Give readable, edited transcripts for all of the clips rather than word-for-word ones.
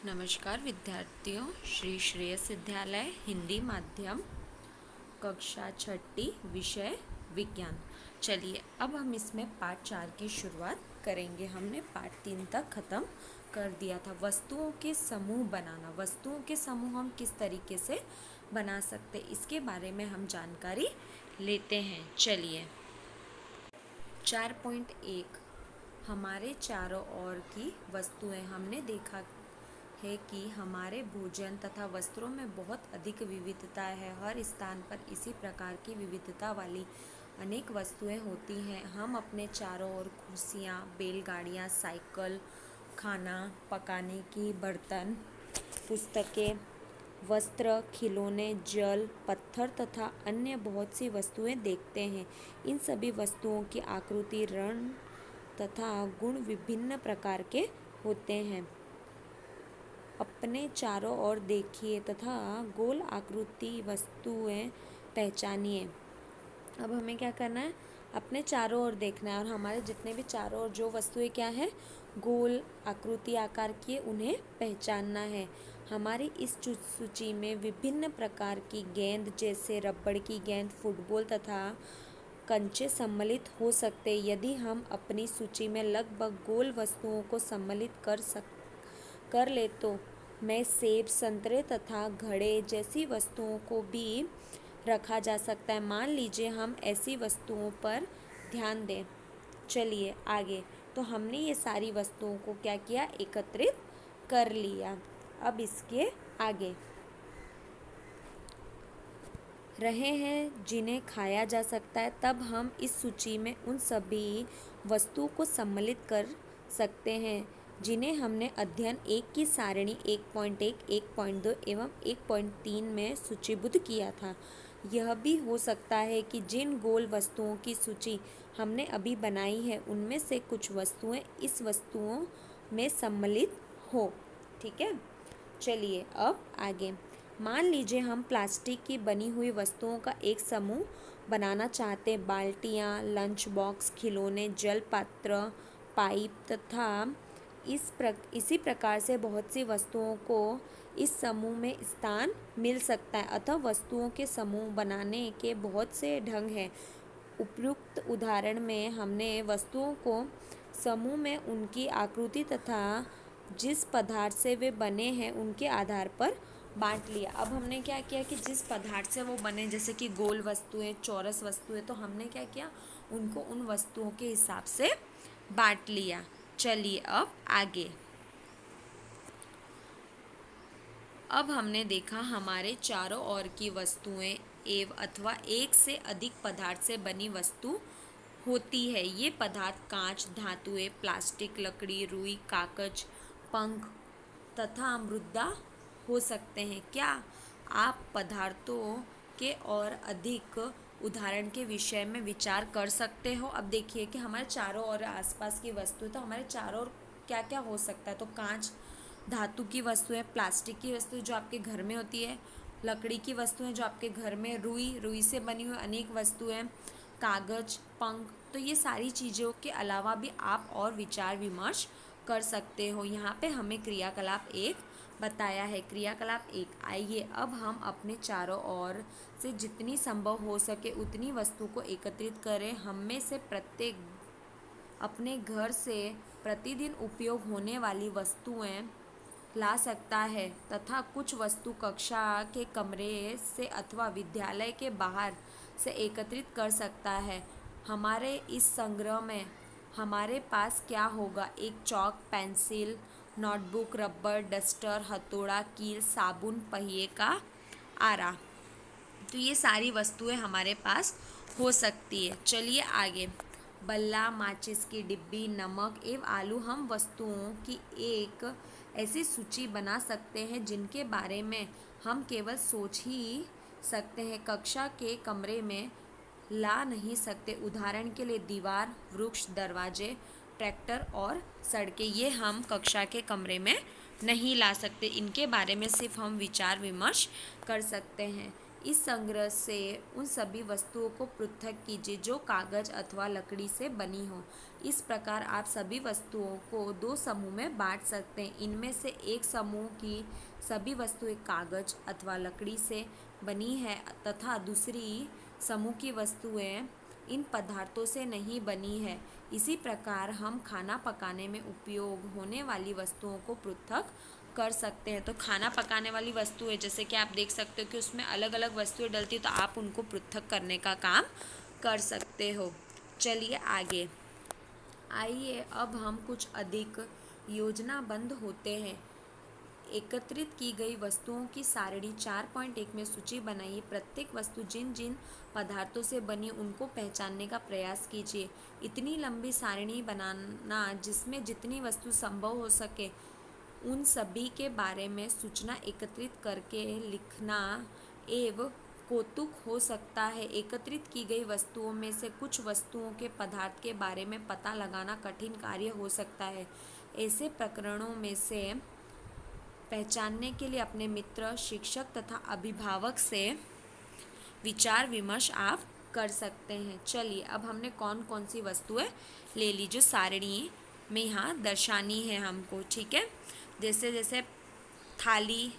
नमस्कार विद्यार्थियों, श्री श्रेयस विद्यालय हिंदी माध्यम कक्षा छठी विषय विज्ञान। चलिए अब हम इसमें पाठ 4 की शुरुआत करेंगे। हमने पाठ 3 तक ख़त्म कर दिया था। वस्तुओं के समूह बनाना। वस्तुओं के समूह हम किस तरीके से बना सकते, इसके बारे में हम जानकारी लेते हैं। चलिए 4.1 हमारे चारों ओर की वस्तुएं। हमने देखा है कि हमारे भोजन तथा वस्त्रों में बहुत अधिक विविधता है। हर स्थान पर इसी प्रकार की विविधता वाली अनेक वस्तुएं होती हैं। हम अपने चारों ओर कुर्सियाँ, बैलगाड़ियाँ, साइकिल, खाना पकाने की बर्तन, पुस्तकें, वस्त्र, खिलौने, जल, पत्थर तथा अन्य बहुत सी वस्तुएं देखते हैं। इन सभी वस्तुओं की आकृति, रंग तथा गुण विभिन्न प्रकार के होते हैं। अपने चारों ओर देखिए तथा गोल आकृति वस्तुएं पहचानिए। अब हमें क्या करना है, अपने चारों ओर देखना है और हमारे जितने भी चारों ओर जो वस्तुएं क्या है, गोल आकृति आकार की, उन्हें पहचानना है। हमारी इस सूची में विभिन्न प्रकार की गेंद जैसे रबड़ की गेंद, फुटबॉल तथा कंचे सम्मिलित हो सकते। यदि हम अपनी सूची में लगभग गोल वस्तुओं को सम्मिलित कर ले तो मैं सेब, संतरे तथा घड़े जैसी वस्तुओं को भी रखा जा सकता है। मान लीजिए हम ऐसी वस्तुओं पर ध्यान दें। चलिए आगे। तो हमने ये सारी वस्तुओं को क्या किया, एकत्रित कर लिया। अब इसके आगे रहे हैं जिन्हें खाया जा सकता है। तब हम इस सूची में उन सभी वस्तुओं को सम्मिलित कर सकते हैं जिन्हें हमने अध्ययन 1 की सारणी 1.1, 1.2 एवं 1.3 में सूचीबद्ध किया था। यह भी हो सकता है कि जिन गोल वस्तुओं की सूची हमने अभी बनाई है उनमें से कुछ वस्तुएं इस वस्तुओं में सम्मिलित हो। ठीक है, चलिए अब आगे। मान लीजिए हम प्लास्टिक की बनी हुई वस्तुओं का एक समूह बनाना चाहते हैं। बाल्टियाँ, लंच बॉक्स, खिलौने, जल पात्र, पाइप तथा इसी प्रकार से बहुत सी वस्तुओं को इस समूह में स्थान मिल सकता है। अतः वस्तुओं के समूह बनाने के बहुत से ढंग हैं। उपयुक्त उदाहरण में हमने वस्तुओं को समूह में उनकी आकृति तथा जिस पदार्थ से वे बने हैं उनके आधार पर बांट लिया। अब हमने क्या किया कि जिस पदार्थ से वो बने, जैसे कि गोल वस्तुएं, चौरस वस्तुएं, तो हमने क्या किया, उनको उन वस्तुओं के हिसाब से बांट लिया। चलिए अब आगे। अब हमने देखा हमारे चारों ओर की वस्तुएं एवं अथवा एक से अधिक पदार्थ से बनी वस्तु होती है। ये पदार्थ कांच, धातुएं, प्लास्टिक, लकड़ी, रुई, कागज, पंख तथा मृदा हो सकते हैं। क्या आप पदार्थों के और अधिक उदाहरण के विषय में विचार कर सकते हो? अब देखिए कि हमारे चारों ओर आसपास की वस्तु, तो हमारे चारों ओर क्या क्या हो सकता है। तो कांच धातु की वस्तुएं, प्लास्टिक की वस्तुएं जो आपके घर में होती है, लकड़ी की वस्तुएं जो आपके घर में, रुई से बनी हुई अनेक वस्तुएं, कागज, पंख। तो ये सारी चीज़ों के अलावा भी आप और विचार विमर्श कर सकते हो। यहाँ पे हमें क्रियाकलाप 1 बताया है। क्रियाकलाप 1, आइए अब हम अपने चारों ओर से जितनी संभव हो सके उतनी वस्तु को एकत्रित करें। हम में से प्रत्येक अपने घर से प्रतिदिन उपयोग होने वाली वस्तुएं ला सकता है तथा कुछ वस्तु कक्षा के कमरे से अथवा विद्यालय के बाहर से एकत्रित कर सकता है। हमारे इस संग्रह में हमारे पास क्या होगा, एक चौक, पेंसिल, नोटबुक, रबर, डस्टर, हथौड़ा, कील, साबुन, पहिए का आरा। तो ये सारी वस्तुएं हमारे पास हो सकती है। चलिए आगे। बल्ला, माचिस की डिब्बी, नमक एवं आलू। हम वस्तुओं की एक ऐसी सूची बना सकते हैं जिनके बारे में हम केवल सोच ही सकते हैं, कक्षा के कमरे में ला नहीं सकते। उदाहरण के लिए दीवार, वृक्ष, दरवाजे, ट्रैक्टर और सड़कें। ये हम कक्षा के कमरे में नहीं ला सकते। इनके बारे में सिर्फ हम विचार विमर्श कर सकते हैं। इस संग्रह से उन सभी वस्तुओं को पृथक कीजिए जो कागज अथवा लकड़ी से बनी हो। इस प्रकार आप सभी वस्तुओं को दो समूह में बांट सकते हैं। इनमें से एक समूह की सभी वस्तुएं कागज अथवा लकड़ी से बनी है तथा दूसरी समूह की वस्तुएं इन पदार्थों से नहीं बनी है। इसी प्रकार हम खाना पकाने में उपयोग होने वाली वस्तुओं को पृथक कर सकते हैं। तो खाना पकाने वाली वस्तुएं जैसे कि आप देख सकते हो कि उसमें अलग अलग वस्तुएं डलती है, तो आप उनको पृथक करने का काम कर सकते हो। चलिए आगे, आइए अब हम कुछ अधिक योजनाबद्ध होते हैं। एकत्रित की गई वस्तुओं की सारणी 4.1 में सूची बनाइए। प्रत्येक वस्तु जिन जिन पदार्थों से बनी उनको पहचानने का प्रयास कीजिए। इतनी लंबी सारणी बनाना जिसमें जितनी वस्तु संभव हो सके उन सभी के बारे में सूचना एकत्रित करके लिखना एवं कौतुक हो सकता है। एकत्रित की गई वस्तुओं में से कुछ वस्तुओं के पदार्थ के बारे में पता लगाना कठिन कार्य हो सकता है। ऐसे प्रकरणों में से पहचानने के लिए अपने मित्र, शिक्षक तथा अभिभावक से विचार विमर्श आप कर सकते हैं। चलिए अब हमने कौन कौन सी वस्तुएं ले ली जो सारणी में यहाँ दर्शानी है हमको, ठीक है। जैसे जैसे थाली,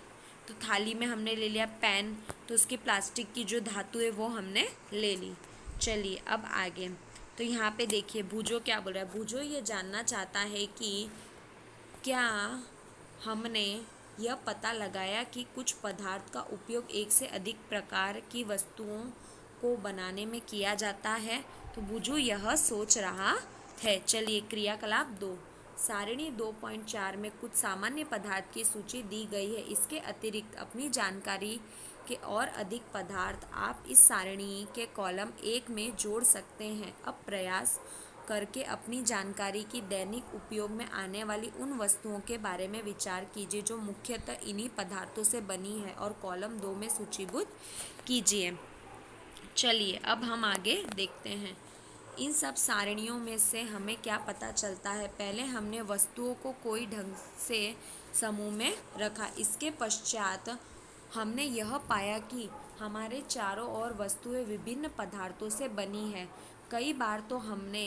तो थाली में हमने ले लिया पेन, तो उसकी प्लास्टिक की जो धातु है वो हमने ले ली। चलिए अब आगे, तो यहाँ पे देखिए भूजो क्या बोल रहा है। भूजो ये जानना चाहता है कि क्या हमने यह पता लगाया कि कुछ पदार्थ का उपयोग एक से अधिक प्रकार की वस्तुओं को बनाने में किया जाता है। तो बुझू यह सोच रहा है। चलिए क्रियाकलाप 2, सारणी 2.4 में कुछ सामान्य पदार्थ की सूची दी गई है। इसके अतिरिक्त अपनी जानकारी के और अधिक पदार्थ आप इस सारणी के कॉलम 1 में जोड़ सकते हैं। अब प्रयास करके अपनी जानकारी की दैनिक उपयोग में आने वाली उन वस्तुओं के बारे में विचार कीजिए जो मुख्यतः इन्हीं पदार्थों से बनी है और कॉलम 2 में सूचीबद्ध कीजिए। चलिए अब हम आगे देखते हैं। इन सब सारणियों में से हमें क्या पता चलता है। पहले हमने वस्तुओं को कोई ढंग से समूह में रखा। इसके पश्चात हमने यह पाया कि हमारे चारों ओर वस्तुएं विभिन्न पदार्थों से बनी है। कई बार तो हमने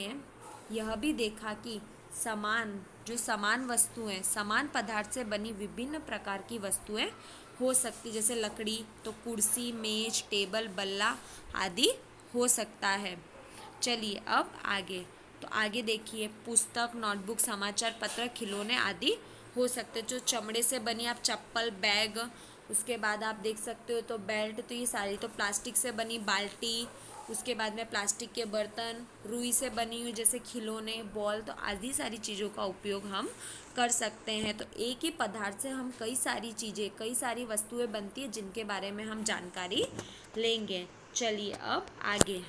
यह भी देखा कि समान वस्तुएं समान पदार्थ से बनी विभिन्न प्रकार की वस्तुएं हो सकती, जैसे लकड़ी तो कुर्सी, मेज, टेबल, बल्ला आदि हो सकता है। चलिए अब आगे, तो आगे देखिए पुस्तक, नोटबुक, समाचार पत्र, खिलौने आदि हो सकते, जो चमड़े से बनी आप चप्पल, बैग, उसके बाद आप देख सकते हो तो बेल्ट, तो ये सारी तो प्लास्टिक से बनी बाल्टी, उसके बाद में प्लास्टिक के बर्तन, रुई से बनी हुई जैसे खिलौने, बॉल, तो आदि सारी चीज़ों का उपयोग हम कर सकते हैं। तो एक ही पदार्थ से हम कई सारी वस्तुएं बनती है जिनके बारे में हम जानकारी लेंगे। चलिए अब आगे,